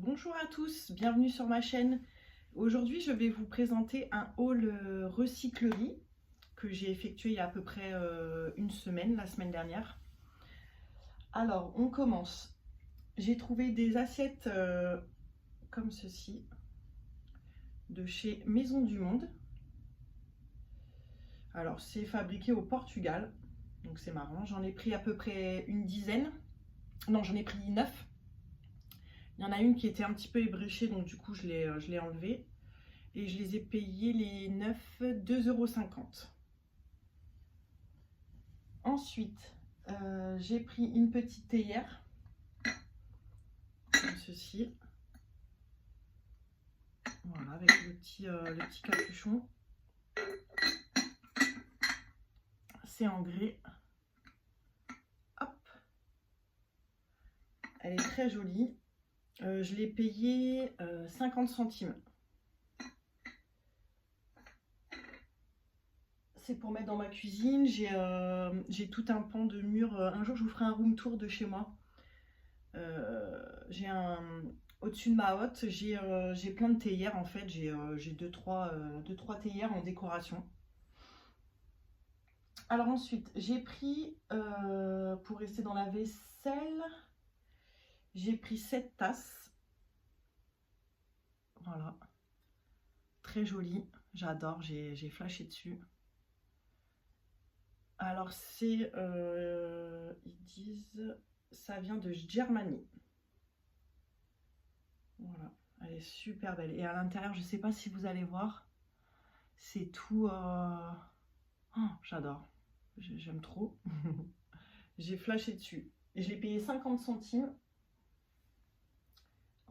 Bonjour à tous, bienvenue sur ma chaîne. Aujourd'hui, je vais vous présenter un haul recyclerie que j'ai effectué il y a à peu près une semaine, la semaine dernière. Alors, on commence. J'ai trouvé des assiettes comme ceci de chez Maison du Monde. Alors, c'est fabriqué au Portugal, donc c'est marrant. J'en ai pris à peu près une dizaine. Non, j'en ai pris 9. Il y en a une qui était un petit peu ébréchée, donc du coup, je l'ai enlevée. Et je les ai payés les 9, 2,50 €. Ensuite, j'ai pris une petite théière, comme ceci. Voilà, avec le petit capuchon. C'est en grès. Hop. Elle est très jolie. Je l'ai payée 50 centimes. C'est pour mettre dans ma cuisine. J'ai tout un pan de mur. Un jour, je vous ferai un room tour de chez moi. Au-dessus de ma hotte, j'ai plein de théières en fait. J'ai deux, trois théières en décoration. Alors ensuite, j'ai pris, pour rester dans la vaisselle, j'ai pris 7 tasses. Voilà. Très jolie. J'adore, j'ai flashé dessus. Alors c'est, ils disent, ça vient de Germany. Voilà, elle est super belle. Et à l'intérieur, je ne sais pas si vous allez voir, c'est tout... Oh, j'adore, j'aime trop. J'ai flashé dessus. Et je l'ai payé 50 centimes.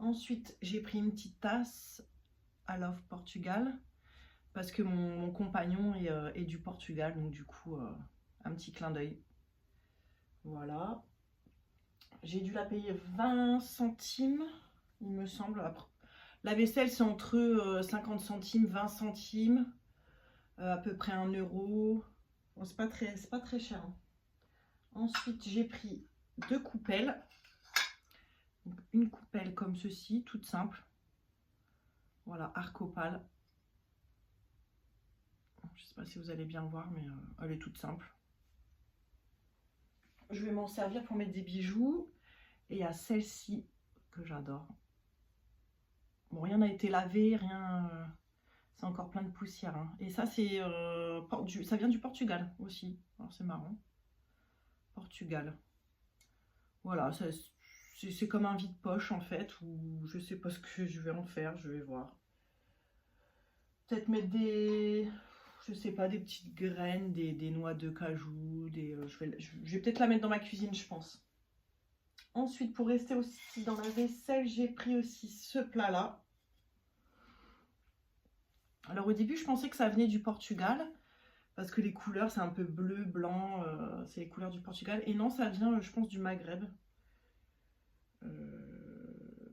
Ensuite, j'ai pris une petite tasse à Love Portugal. Parce que mon compagnon est du Portugal. Donc du coup, un petit clin d'œil. Voilà. J'ai dû la payer 20 centimes, il me semble. Après, la vaisselle, c'est entre 50 centimes, 20 centimes. À peu près 1 €. Bon, c'est pas très cher, hein. Ensuite, j'ai pris 2 coupelles. Donc, une coupelle comme ceci, toute simple. Voilà, arc-opale. Je sais pas si vous allez bien voir, mais elle est toute simple. Je vais m'en servir pour mettre des bijoux. Et il y a celle-ci que j'adore. Bon, rien n'a été lavé, rien. C'est encore plein de poussière, hein. Et ça, ça vient du Portugal aussi. Alors, c'est marrant. Portugal. Voilà, c'est comme un vide-poche en fait, ou je sais pas ce que je vais en faire, je vais voir. Peut-être mettre je sais pas, des petites graines, des noix de cajou, je vais peut-être la mettre dans ma cuisine, je pense. Ensuite, pour rester aussi dans la vaisselle, j'ai pris aussi ce plat-là. Alors au début, je pensais que ça venait du Portugal, parce que les couleurs, c'est un peu bleu, blanc, c'est les couleurs du Portugal. Et non, ça vient, je pense, du Maghreb.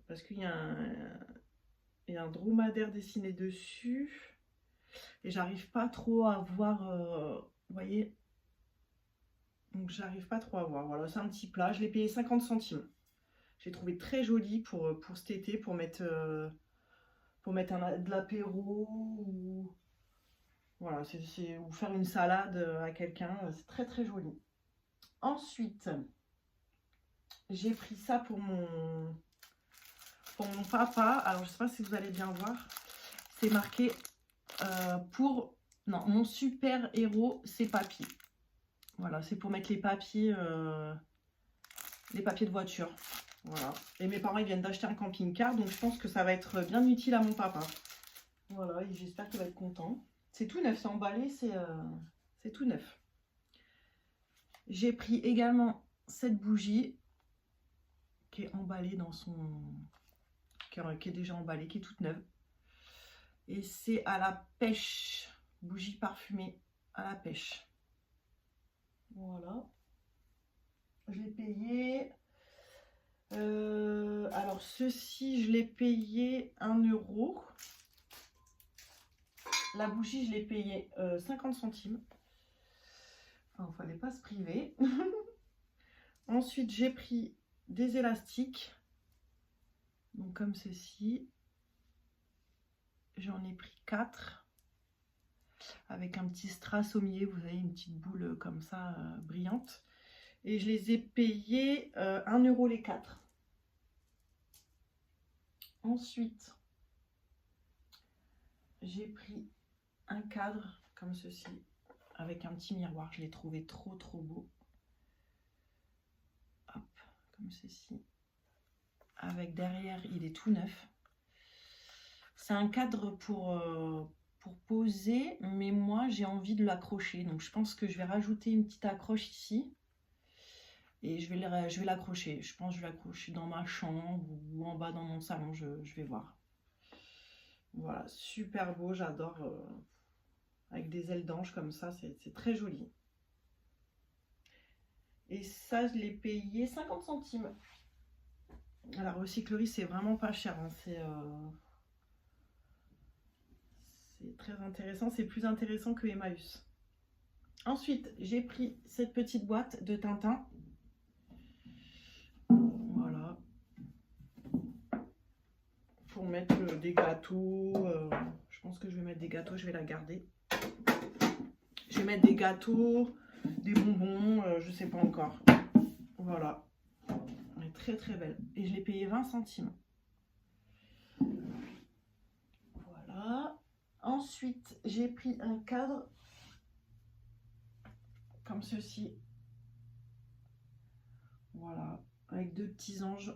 Parce qu'il y a un dromadaire dessiné dessus. Et j'arrive pas trop à voir, vous voyez. Donc j'arrive pas trop à voir. Voilà, c'est un petit plat. Je l'ai payé 50 centimes. J'ai trouvé très joli pour cet été, pour mettre de l'apéro ou... Voilà, ou faire une salade à quelqu'un, c'est très très joli. Ensuite, j'ai pris ça pour mon papa. Alors, je sais pas si vous allez bien voir. C'est marqué non, mon super héros, c'est papy. Voilà, c'est pour mettre les papiers de voiture. Voilà. Et mes parents, ils viennent d'acheter un camping-car, donc je pense que ça va être bien utile à mon papa. Voilà, et j'espère qu'il va être content. C'est tout neuf, c'est emballé, c'est tout neuf. J'ai pris également cette bougie qui est emballée dans son... qui est déjà emballée, qui est toute neuve. Et c'est à la pêche. Bougie parfumée à la pêche. Voilà. Je l'ai payé... alors ceci, je l'ai payé 1 €. La bougie, je l'ai payé 50 centimes. Enfin, il ne fallait pas se priver. Ensuite, j'ai pris des élastiques. Donc comme ceci, j'en ai pris 4 avec un petit strass au milieu, vous avez une petite boule comme ça brillante. Et je les ai payés 1 € les 4. Ensuite, j'ai pris un cadre comme ceci avec un petit miroir. Je l'ai trouvé trop beau. Hop, comme ceci. Avec derrière, il est tout neuf. C'est un cadre pour poser, mais moi j'ai envie de l'accrocher. Donc je pense que je vais rajouter une petite accroche ici. Et je vais l'accrocher. Je pense que je vais l'accrocher dans ma chambre ou en bas dans mon salon. Je vais voir. Voilà, super beau. J'adore. Avec des ailes d'ange comme ça, c'est très joli. Et ça, je l'ai payé 50 centimes. À la recyclerie, c'est vraiment pas cher. Hein. C'est très intéressant. C'est plus intéressant que Emmaüs. Ensuite, j'ai pris cette petite boîte de Tintin. Voilà. Pour mettre des gâteaux. Je pense que je vais mettre des gâteaux. Je vais la garder. Je vais mettre des gâteaux, des bonbons. Je sais pas encore. Voilà. Elle est très très belle. Et je l'ai payé 20 centimes. Voilà. Ensuite, j'ai pris un cadre comme ceci. Voilà. Avec 2 petits anges.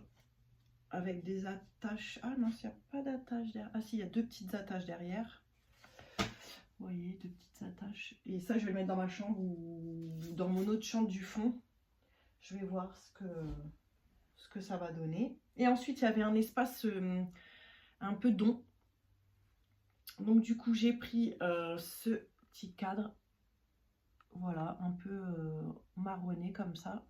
Avec des attaches. Ah non, il n'y a pas d'attache derrière. Ah si, il y a 2 petites attaches derrière. Vous voyez, 2 petites attaches. Et ça, je vais le mettre dans ma chambre ou dans mon autre chambre du fond. Je vais voir ce que ça va donner. Et ensuite, il y avait un espace un peu don. Donc du coup, j'ai pris ce petit cadre. Voilà, un peu marronné comme ça.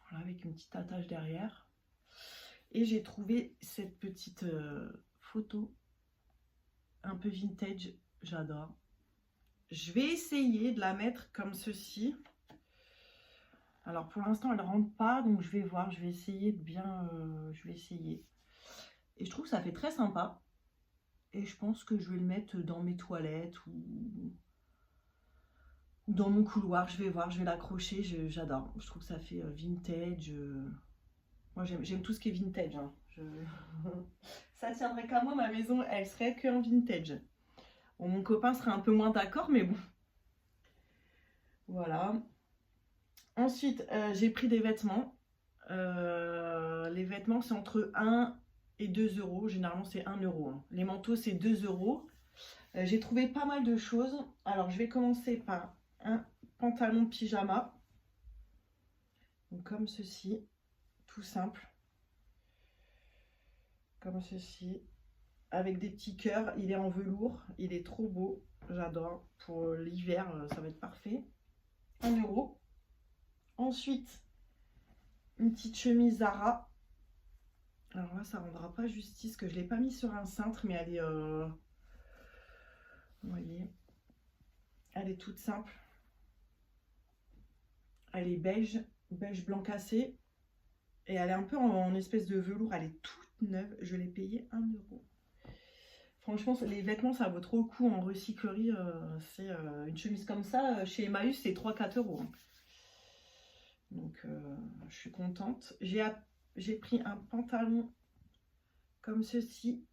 Voilà, avec une petite attache derrière. Et j'ai trouvé cette petite photo un peu vintage. J'adore. Je vais essayer de la mettre comme ceci. Alors pour l'instant, elle ne rentre pas, donc je vais voir. Je vais essayer de bien... je vais essayer. Et je trouve que ça fait très sympa. Et je pense que je vais le mettre dans mes toilettes ou dans mon couloir. Je vais voir, je vais l'accrocher. J'adore. Je trouve que ça fait vintage. Moi, j'aime tout ce qui est vintage. Hein. Ça tiendrait qu'à moi, ma maison, elle serait qu'en vintage. Bon, mon copain serait un peu moins d'accord, mais bon. Voilà. Ensuite, j'ai pris des vêtements. Les vêtements, c'est entre 1 et 2 €. Généralement, c'est 1 €. Hein. Les manteaux, c'est 2 €. J'ai trouvé pas mal de choses. Alors, je vais commencer par un pantalon pyjama. Donc, comme ceci. Tout simple. Comme ceci. Avec des petits cœurs. Il est en velours. Il est trop beau. J'adore. Pour l'hiver, ça va être parfait. 1 €. Ensuite, une petite chemise Zara. Alors là, ça rendra pas justice que je ne l'ai pas mis sur un cintre, mais elle est... vous voyez, elle est toute simple. Elle est beige, beige blanc cassé. Et elle est un peu en espèce de velours. Elle est toute neuve. Je l'ai payée 1 €. Franchement, les vêtements, ça vaut trop le coup en recyclerie. C'est une chemise comme ça, chez Emmaüs, c'est 3-4 €. Hein. Donc, je suis contente. J'ai pris un pantalon comme ceci.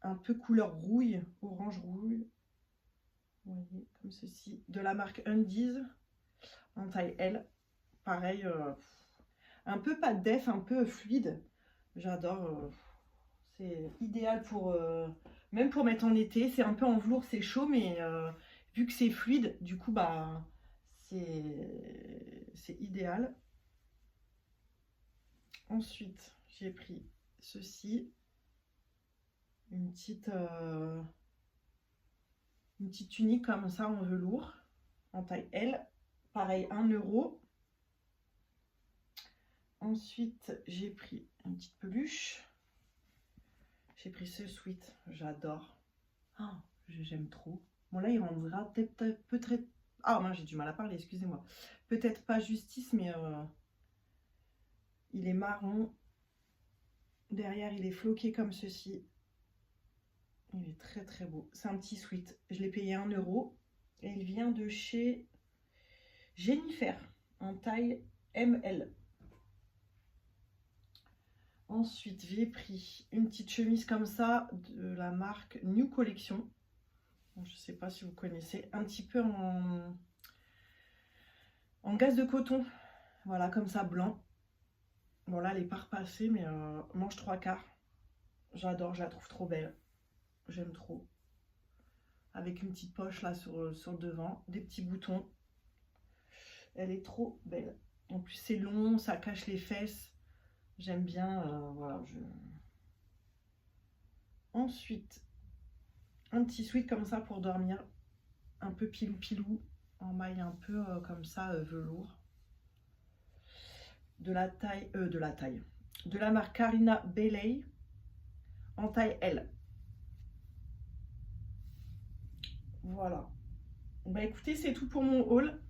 Un peu couleur rouille, orange rouille. Vous voyez, comme ceci. De la marque Undies. En taille L. Pareil, un peu pas de def, un peu fluide. J'adore. C'est idéal pour... même pour mettre en été. C'est un peu en velours, c'est chaud, mais vu que c'est fluide, du coup, bah, c'est idéal. Ensuite, j'ai pris ceci. Une petite tunique comme ça en velours. En taille L. Pareil, 1 €. Ensuite, j'ai pris une petite peluche. J'ai pris ce sweat. J'adore. Oh, j'aime trop. Bon, là, il rendra peut-être... Ah, moi, j'ai du mal à parler, excusez-moi. Peut-être pas justice, mais Il est marron. Derrière, il est floqué comme ceci. Il est très très beau. C'est un petit sweat. Je l'ai payé 1 € et il vient de chez Jennifer en taille ML. Ensuite, j'ai pris une petite chemise comme ça de la marque New Collection. Je ne sais pas si vous connaissez. Un petit peu en gaze de coton. Voilà, comme ça, blanc. Bon, là, elle n'est pas repassée, mais manche 3/4. J'adore, je la trouve trop belle. J'aime trop. Avec une petite poche là sur le devant. Des petits boutons. Elle est trop belle. En plus, c'est long, ça cache les fesses. J'aime bien. Voilà, Ensuite, un petit sweat comme ça pour dormir. Un peu pilou-pilou. En maille un peu comme ça, velours. De la marque Carina Bailey en taille L. Voilà. Bah écoutez, c'est tout pour mon haul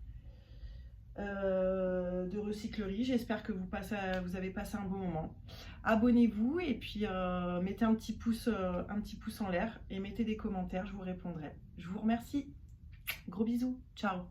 de recyclerie. J'espère que vous avez passé un bon moment. Abonnez-vous et puis mettez un petit pouce en l'air et mettez des commentaires, je vous répondrai. Je vous remercie. Gros bisous. Ciao.